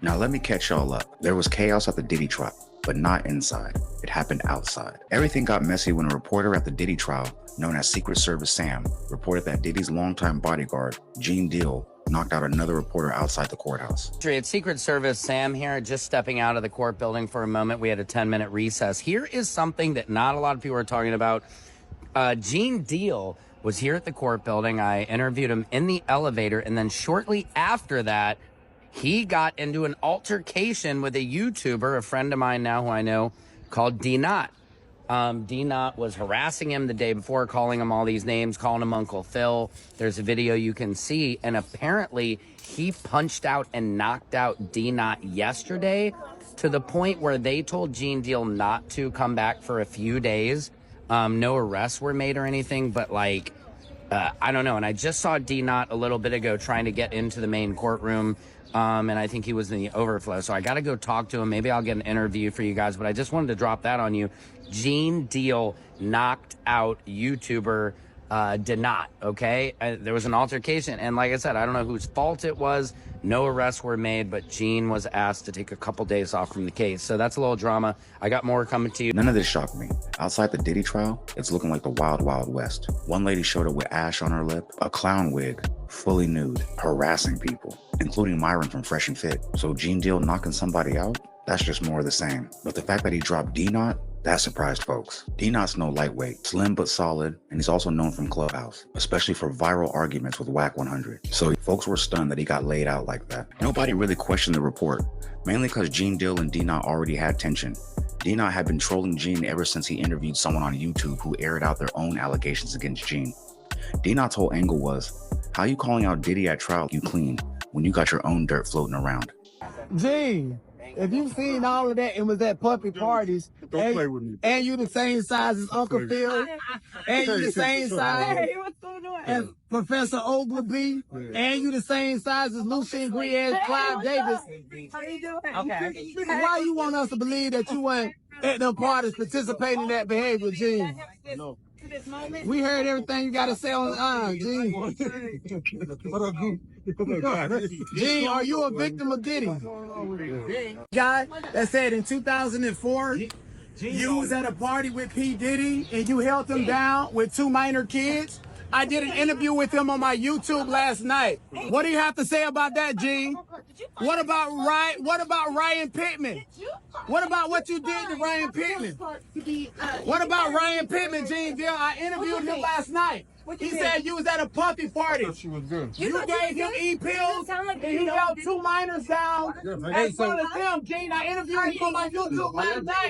Now let me catch y'all up. There was chaos at the Diddy trial, but not inside. It happened outside. Everything got messy when a reporter at the Diddy trial, known as Secret Service Sam, reported that Diddy's longtime bodyguard, Gene Deal, knocked out another reporter outside the courthouse. It's Secret Service Sam here, just stepping out of the court building for a moment. We had a 10-minute recess. Here is something that not a lot of people are talking about. Gene Deal was here at the court building. I interviewed him in the elevator, and then shortly after that, he got into an altercation with a YouTuber, a friend of mine now who I know, called Diddy. Diddy was harassing him the day before, calling him all these names, calling him Uncle Phil. There's a video you can see, and apparently he punched out and knocked out Diddy yesterday to the point where they told Gene Deal not to come back for a few days. No arrests were made or anything, but like, I don't know. And I just saw Diddy a little bit ago trying to get into the main courtroom. And I think he was in the overflow. So I got to go talk to him. Maybe I'll get an interview for you guys, but I just wanted to drop that on you. Gene Deal knocked out YouTuber Diddy, okay? There was an altercation. And like I said, I don't know whose fault it was. No arrests were made, but Gene was asked to take a couple days off from the case. So that's a little drama. I got more coming to you. None of this shocked me. Outside the Diddy trial, it's looking like the wild, wild west. One lady showed up with ash on her lip, a clown wig, fully nude, harassing people, including Myron from Fresh and Fit. So Gene Deal knocking somebody out? That's just more of the same. But the fact that he dropped Diddy, that surprised folks. Diddy's no lightweight, slim but solid, and he's also known from Clubhouse, especially for viral arguments with Whack 100. So folks were stunned that he got laid out like that. Nobody really questioned the report, mainly because Gene Deal and Diddy already had tension. Diddy had been trolling Gene ever since he interviewed someone on YouTube who aired out their own allegations against Gene. Diddy's whole angle was, how you calling out Diddy at trial you clean when you got your own dirt floating around? Gene, if you've seen all of that and was at puppy parties, Don't play with me. And you the same size as Uncle Phil, and you the same size as Professor Ogilvy, and you the same size as Lucien Grier, Clive Davis. How you doing? Okay. Why you want us to believe that you weren't at them parties participating in that behavior, Gene? No. We heard everything you got to say on Gene. Gene, are you a victim of Diddy? Guy that said in 2004, you was at a party with P. Diddy and you held him down with 2 minor kids. I did an interview with him on my YouTube last night. What do you have to say about that, Gene? What about Ryan Pittman? What about what you did to Ryan Pittman? What about Ryan Pittman, Gene Deal? I interviewed him last night. He said you was at a puppy party. You gave him E-pills and he held 2 minors down in front of them, Gene. I interviewed him on my YouTube last night.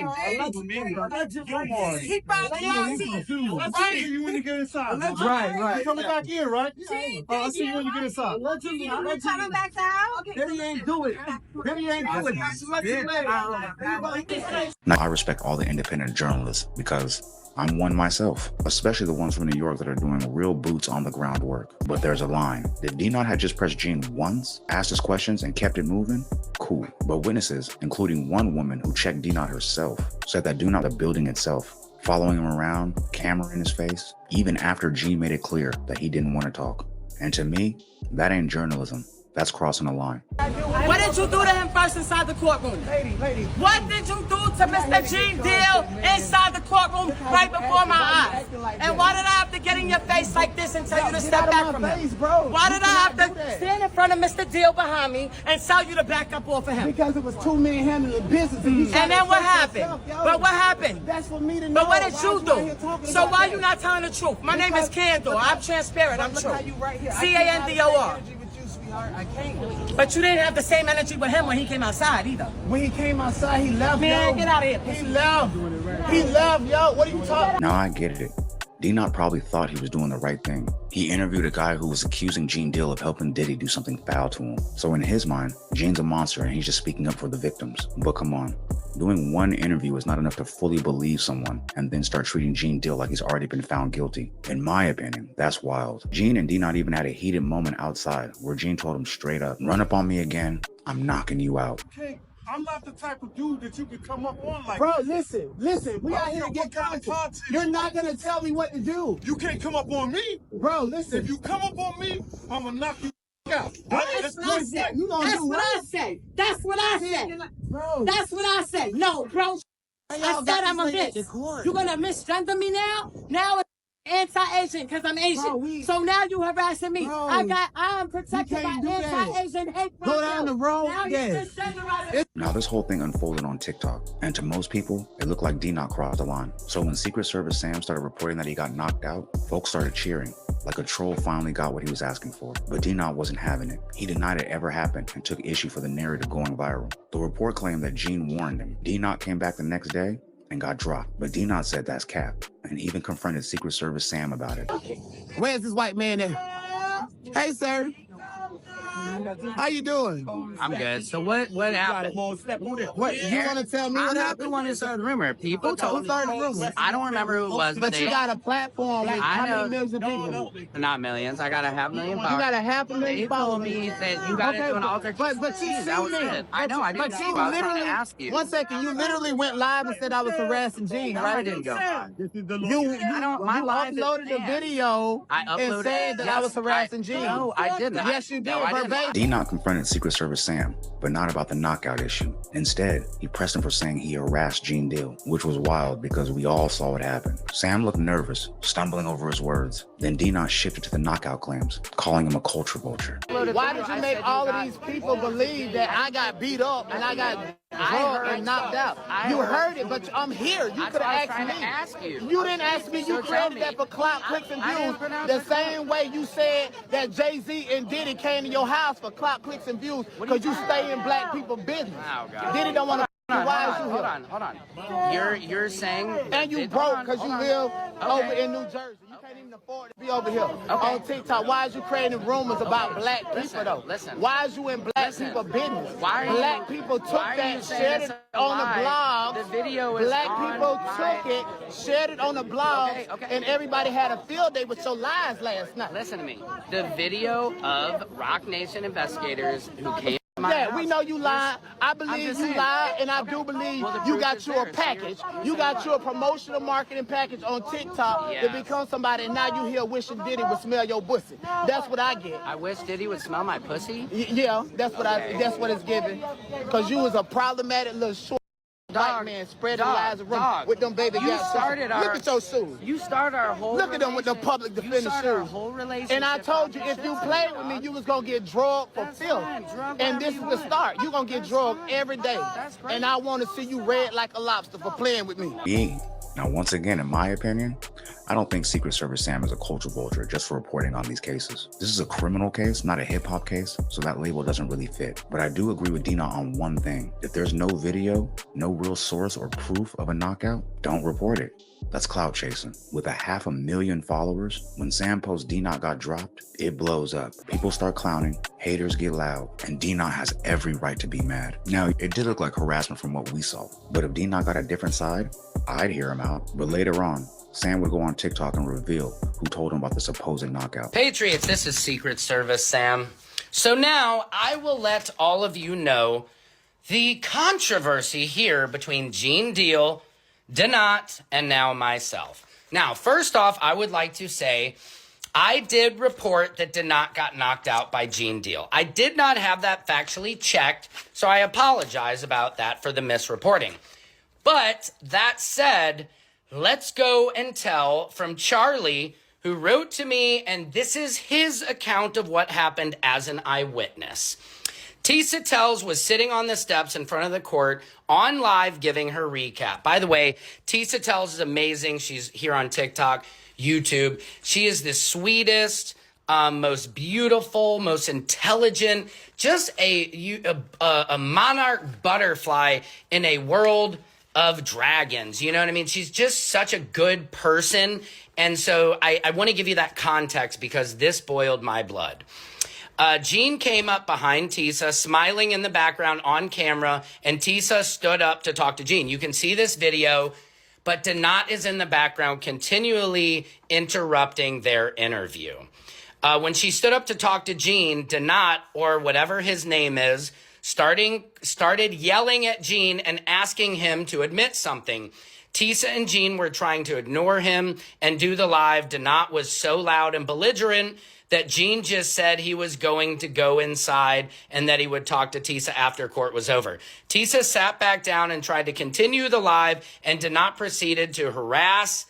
He found the I see you when you get inside. Right. You coming back in, right? I see you when you get inside. You coming back out? Diddy ain't do it. Diddy ain't do it. Now, I respect all the independent journalists because I'm one myself, especially the ones from New York that are doing real boots on the ground work. But there's a line. If Diddy had just pressed Gene once, asked his questions, and kept it moving, cool. But witnesses, including one woman who checked Diddy herself, said that the building itself, following him around, camera in his face, even after Gene made it clear that he didn't want to talk. And to me, that ain't journalism. That's crossing the line. What did you do to him first inside the courtroom? Lady. What did you do to Mr. Gene Deal inside the courtroom right before my eyes? And why did I have to get in your face like this and tell you to step back from him? Why did I have to stand in front of Mr. Deal behind me and tell you to back up off of him? Because it was 2 men handling business. And then what happened? But what happened? That's for me to know. But what did you do? So why are you not telling the truth? My name is Candor. I'm transparent. I'm true. Candor. I can't. But you didn't have the same energy with him when he came outside either. When he came outside, he left. Man, get out of here. He left. He left, yo. What are you talking about? Now I get it. Diddy probably thought he was doing the right thing. He interviewed a guy who was accusing Gene Deal of helping Diddy do something foul to him. So in his mind, Gene's a monster and he's just speaking up for the victims. But come on, doing one interview is not enough to fully believe someone and then start treating Gene Deal like he's already been found guilty. In my opinion, that's wild. Gene and Diddy even had a heated moment outside where Gene told him straight up, run up on me again, I'm knocking you out. I'm not the type of dude that you can come up on like Bro, listen. We out here to get content. You're not going to tell me what to do. You can't come up on me. Bro, listen. If you come up on me, I'm going to knock you out. What is what I said. You gonna That's do what what? I say. That's what I say. Bro. That's what I say. No, bro. I said I'm a bitch. You gonna misgender me now? Now it's anti-Asian because I'm Asian. Bro, so now you harassing me. Bro, I'm protected by can't do that. anti-Asian hate. Go down the road, Now you yes. misgenderizing. Now, this whole thing unfolded on TikTok, and to most people, it looked like D-Knock crossed the line. So when Secret Service Sam started reporting that he got knocked out, folks started cheering, like a troll finally got what he was asking for. But D-Knock wasn't having it. He denied it ever happened and took issue for the narrative going viral. The report claimed that Gene warned him. D-Knock came back the next day and got dropped, but D-Knock said that's cap, and even confronted Secret Service Sam about it. Where's this white man at? Hey, sir. How you doing? I'm good. So what happened? What, you want to tell me what I'm not happened? the one who started the rumor. People Who told me. started the rumor? I don't remember who it was, But you got a platform with how know. many millions of people? Not millions. I got a 500,000 You followers. got a 500,000 They told followers. me that you got into an altercation. But you That was see me. it. I know. I didn't But know. you I was trying to literally, ask you. 1 second, you literally went live and said I was harassing Gene, No, right? I didn't go live. You uploaded the video I and uploaded said that I was harassing Gene. No, I didn't. Yes, you did, No, I didn't. verbatim. D-Knock confronted Secret Service Sam, but not about the knockout issue. Instead, he pressed him for saying he harassed Gene Deal, which was wild because we all saw it happen. Sam looked nervous, stumbling over his words. Then D-Knock shifted to the knockout claims, calling him a culture vulture. Why did you make all of these people believe that I got beat up and I got drugged and knocked out? You heard it, but I'm here. You could have asked me. You didn't ask me. You created that for clout, clicks, and views. The same way you said that Jay-Z and Diddy came to your house for clout, clicks, and views because you stay in black people's business. Diddy don't want to. Why is you here? Hold on. You're saying. And you broke because you live over in New Jersey. You can't even afford to be over here on TikTok. Why is you creating rumors about black people though? Listen. Why is you in black people's business? Why are Black you- people took why are that, you saying shared it's it a on lie? the blog. The video is Black on people my- took it, shared it on the blog, Okay. and everybody had a field day with your lies last night. Listen to me. The video of Rock Nation investigators who came to my Yeah, house. we know you lied. I believe just you saying. lied, and I do believe Well, the you truth got is you a there, so package. you're You got saying. you a promotional marketing package on TikTok Yeah. to become somebody, and now you here wishing Diddy would smell your pussy. That's what I get. I wish Diddy would smell my pussy. Yeah, that's what that's what it's giving. Cause you was a problematic little short white man spreading lies around with them baby You gap started our. Look at your shoes. You started our whole. Look at them with the public You defender started our shoes. whole relationship. And I told you, on if you shit, played with me, dog. you was gonna get drugged for That's filth. fine. Drug And whatever this you is the want. start. You're gonna get That's drugged fine. every day. That's great. And I want to see you red like a lobster for playing with me. Yeah. Now, once again, in my opinion, I don't think Secret Service Sam is a culture vulture just for reporting on these cases. This is a criminal case, not a hip-hop case, so that label doesn't really fit. But I do agree with Dina on one thing. If there's no video, no real source or proof of a knockout, don't report it. That's clout chasing. With 500,000 followers, when Sam posts D-Knock got dropped, it blows up. People start clowning, haters get loud, and D-Knock has every right to be mad. Now, it did look like harassment from what we saw, but if D-Knock got a different side, I'd hear him out. But later on, Sam would go on TikTok and reveal who told him about the supposed knockout. Patriots, this is Secret Service Sam. So now I will let all of you know the controversy here between Gene Deal, Dinot, and now myself. Now, first off, I would like to say I did report that Dinot got knocked out by Gene Deal. I did not have that factually checked, so I apologize about that for the misreporting. But that said, let's go and tell from Charlie, who wrote to me, and this is his account of what happened as an eyewitness. Tisa Tells was sitting on the steps in front of the court on live giving her recap. By the way, Tisa Tells is amazing. She's here on TikTok, YouTube. She is the sweetest, most beautiful, most intelligent, just a monarch butterfly in a world of dragons. You know what I mean? She's just such a good person. And so I want to give you that context because this boiled my blood. Gene came up behind Tisa, smiling in the background on camera, and Tisa stood up to talk to Gene. You can see this video, but Dinot is in the background continually interrupting their interview. When she stood up to talk to Gene, Dinot, or whatever his name is, started yelling at Gene and asking him to admit something. Tisa and Gene were trying to ignore him and do the live. Dinot was so loud and belligerent that Gene just said he was going to go inside and that he would talk to Tisa after court was over. Tisa sat back down and tried to continue the live, and did not proceeded to harass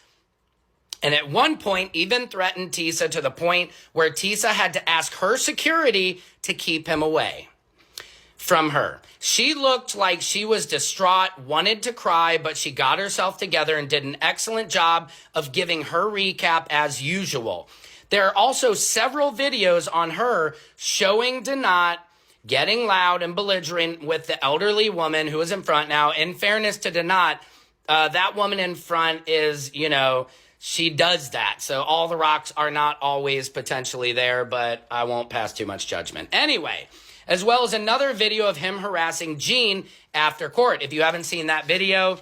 and at one point even threatened Tisa to the point where Tisa had to ask her security to keep him away from her. She looked like she was distraught, wanted to cry, but she got herself together and did an excellent job of giving her recap as usual. There are also several videos on her showing Donat getting loud and belligerent with the elderly woman who is in front. Now, in fairness to Donat, that woman in front is, she does that. So all the rocks are not always potentially there, but I won't pass too much judgment. Anyway, as well as another video of him harassing Gene after court. If you haven't seen that video,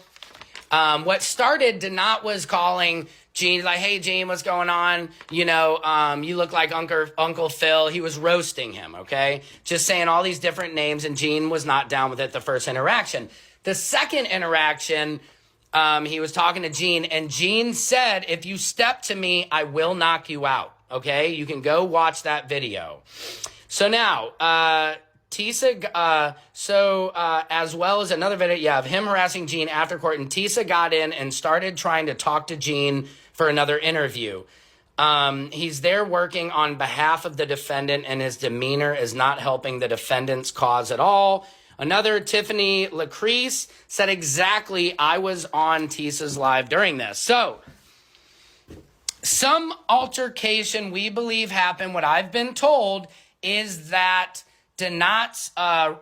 what started, Donat was calling Gene, like, hey, Gene, what's going on? You look like Uncle Phil. He was roasting him, okay? Just saying all these different names, and Gene was not down with it the first interaction. The second interaction, he was talking to Gene, and Gene said, if you step to me, I will knock you out, okay? You can go watch that video. So now, Tisa, as well as another video, of him harassing Gene after court, and Tisa got in and started trying to talk to Gene for another interview. He's there working on behalf of the defendant, and his demeanor is not helping the defendant's cause at all. Another, Tiffany Lacrease, said exactly, I was on Tisa's live during this. So, some altercation we believe happened. What I've been told is that Donat's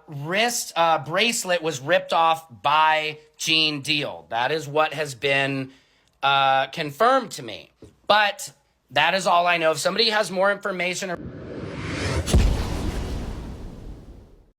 wrist bracelet was ripped off by Gene Deal. That is what has been confirmed to me. But that is all I know. If somebody has more information...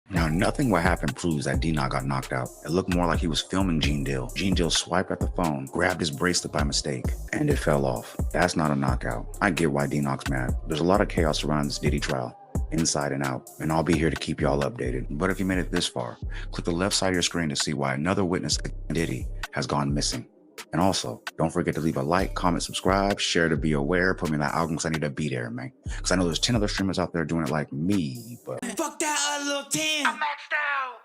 Now, nothing what happened proves that D-Knock got knocked out. It looked more like he was filming Gene Deal. Gene Deal swiped at the phone, grabbed his bracelet by mistake, and it fell off. That's not a knockout. I get why D-Knock's mad. There's a lot of chaos around this Diddy trial, inside and out, and I'll be here to keep y'all updated. But if you made it this far, click the left side of your screen to see why another witness, Diddy, has gone missing. And also, don't forget to leave a like, comment, subscribe, share to be aware, put me in that album because I need to be there, man. Because I know there's 10 other streamers out there doing it like me, but... Fuck that little 10. I'm maxed out.